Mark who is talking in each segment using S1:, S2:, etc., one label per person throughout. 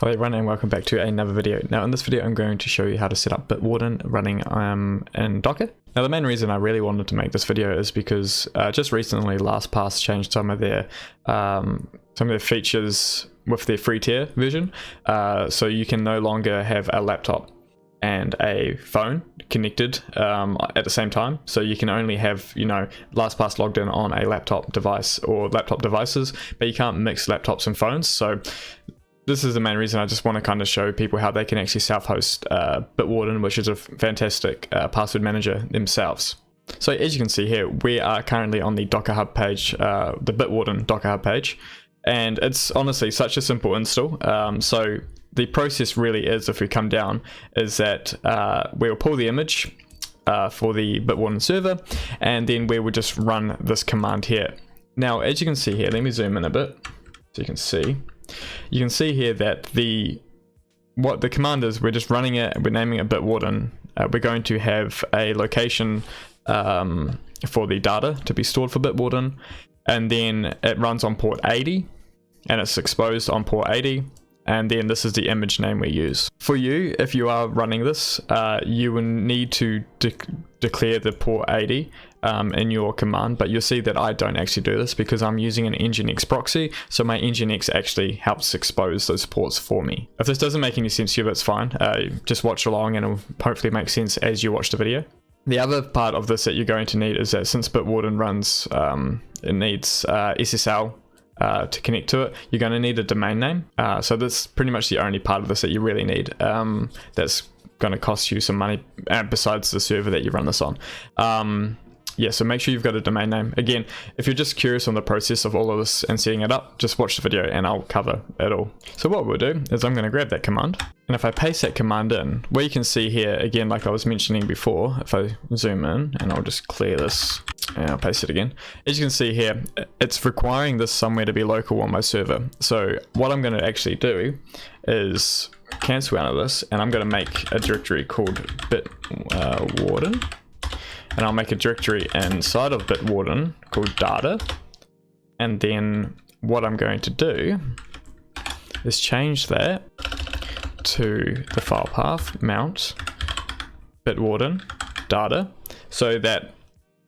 S1: Hello everyone and welcome back to another video. Now in this video I'm going to show you how to set up Bitwarden running in Docker. Now the main reason I really wanted to make this video is because just recently LastPass changed some of their features with their free tier version. So you can no longer have a laptop and a phone connected at the same time. So you can only have, LastPass logged in on a laptop device or laptop devices, but you can't mix laptops and phones. So this is the main reason I just want to kind of show people how they can actually self-host Bitwarden, which is a fantastic password manager themselves. So as you can see here, we are currently on the Docker Hub page, the Bitwarden Docker Hub page, and it's honestly such a simple install. So the process really is, if we come down, is that we'll pull the image for the Bitwarden server, and then we will just run this command here. Now, as you can see here, let me zoom in a bit so you can see. You can see here that what the command is, we're just running it, we're naming it Bitwarden. We're going to have a location for the data to be stored for Bitwarden, and then it runs on port 80 and it's exposed on port 80, and then this is the image name we use. For you, if you are running this, you will need to declare the port 80 in your command, but you'll see that I don't actually do this because I'm using an Nginx proxy, so my Nginx actually helps expose those ports for me. If this doesn't make any sense to you, that's fine. Just watch along and it'll hopefully make sense as you watch the video. The other part of this that you're going to need is that since Bitwarden runs, it needs SSL to connect to it, you're going to need a domain name. So that's pretty much the only part of this that you really need. That's going to cost you some money besides the server that you run this on. Yeah, so make sure you've got a domain name. Again, if you're just curious on the process of all of this and setting it up, just watch the video and I'll cover it all. So what we'll do is I'm going to grab that command, and if I paste that command in, where you can see here, again, like I was mentioning before, if I zoom in and I'll just clear this and I'll paste it again. As you can see here, it's requiring this somewhere to be local on my server. So what I'm going to actually do is cancel out of this, and I'm going to make a directory called Bitwarden. And I'll make a directory inside of Bitwarden called data. And then what I'm going to do is change that to the file path mount Bitwarden data, so that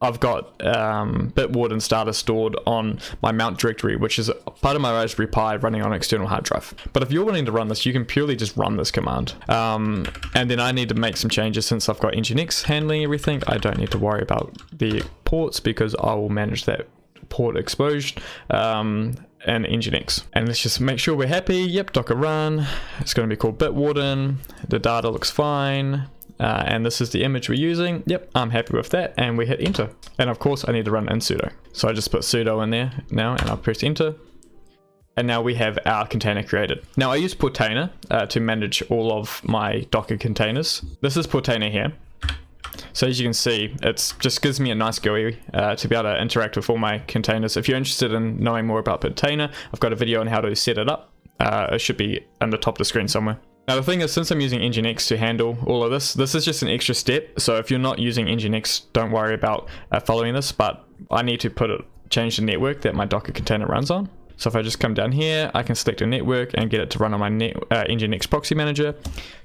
S1: I've got Bitwarden's data stored on my mount directory, which is part of my Raspberry Pi running on an external hard drive. But if you're wanting to run this, you can purely just run this command. And then I need to make some changes since I've got Nginx handling everything. I don't need to worry about the ports because I will manage that port exposed and Nginx. And let's just make sure we're happy. Yep, Docker run. It's going to be called Bitwarden. The data looks fine. And this is the image we're using. Yep, I'm happy with that, and we hit enter. And of course I need to run in sudo, so I just put sudo in there now and I'll press enter, and now we have our container created. Now I use Portainer to manage all of my Docker containers. This is Portainer here. So as you can see, it just gives me a nice GUI to be able to interact with all my containers. If you're interested in knowing more about Portainer, I've got a video on how to set it up. It should be on the top of the screen somewhere. Now the thing is, since I'm using Nginx to handle all of this, this is just an extra step. So if you're not using Nginx, don't worry about following this, but I need to change the network that my Docker container runs on. So if I just come down here, I can select a network and get it to run on my Nginx proxy manager,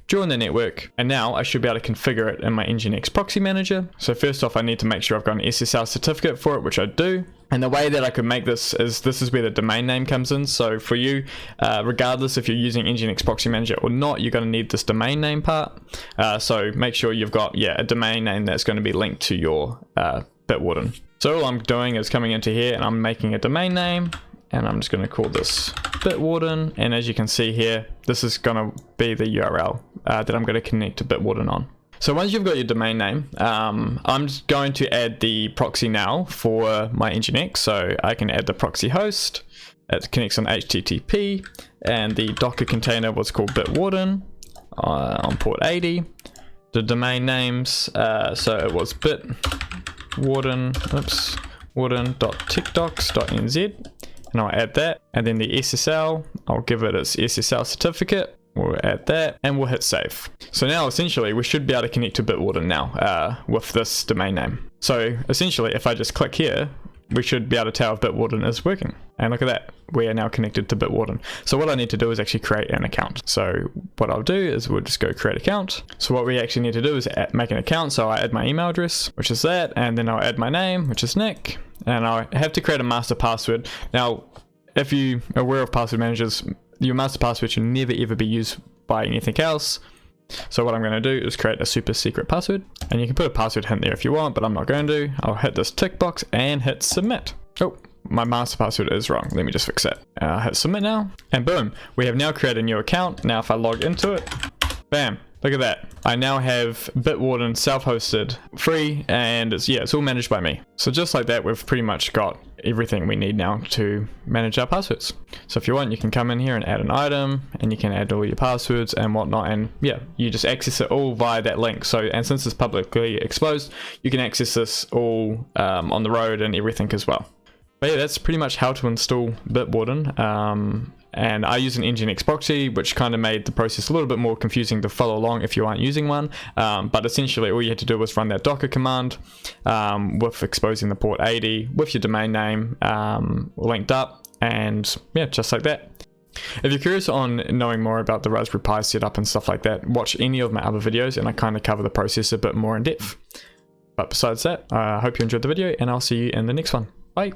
S1: join the network, and now I should be able to configure it in my Nginx proxy manager. So first off, I need to make sure I've got an SSL certificate for it, which I do. And the way that I could make this is where the domain name comes in. So for you, regardless if you're using Nginx proxy manager or not, you're going to need this domain name part. So make sure you've got a domain name that's going to be linked to your Bitwarden. So all I'm doing is coming into here and I'm making a domain name. And I'm just going to call this Bitwarden. And as you can see here, this is going to be the URL that I'm going to connect to Bitwarden on. So once you've got your domain name, I'm just going to add the proxy now for my Nginx. So I can add the proxy host. It connects on HTTP. And the Docker container was called Bitwarden on port 80. The domain names, so it was bitwarden, warden.techdocs.nz. And I'll add that, and then the SSL, I'll give it its SSL certificate, we'll add that, and we'll hit save. So now essentially we should be able to connect to Bitwarden now with this domain name. So essentially if I just click here, we should be able to tell if Bitwarden is working. And look at that, we are now connected to Bitwarden. So what I need to do is actually create an account. So what I'll do is we'll just go create account. So what we actually need to do is make an account. So I add my email address, which is that, and then I'll add my name, which is Nick, and I have to create a master password. Now, if you are aware of password managers, your master password should never ever be used by anything else. So what I'm going to do is create a super secret password, and you can put a password hint there if you want, but I'm not going to. I'll hit this tick box and hit submit. Oh, my master password is wrong. Let me just fix that. I'll hit submit now, and boom, we have now created a new account. Now if I log into it, bam, look at that. I now have Bitwarden self-hosted, free, and it's all managed by me. So just like that, we've pretty much got everything we need now to manage our passwords. So if you want, you can come in here and add an item, and you can add all your passwords and whatnot, and yeah, you just access it all via that link. So, and since it's publicly exposed, you can access this all on the road and everything as well. But yeah, that's pretty much how to install Bitwarden. And I use an Nginx proxy, which kind of made the process a little bit more confusing to follow along if you aren't using one. But essentially all you had to do was run that Docker command with exposing the port 80 with your domain name linked up, and yeah, just like that. If you're curious on knowing more about the Raspberry Pi setup and stuff like that, watch any of my other videos and I kind of cover the process a bit more in depth. But besides that, I hope you enjoyed the video, and I'll see you in the next one. Bye!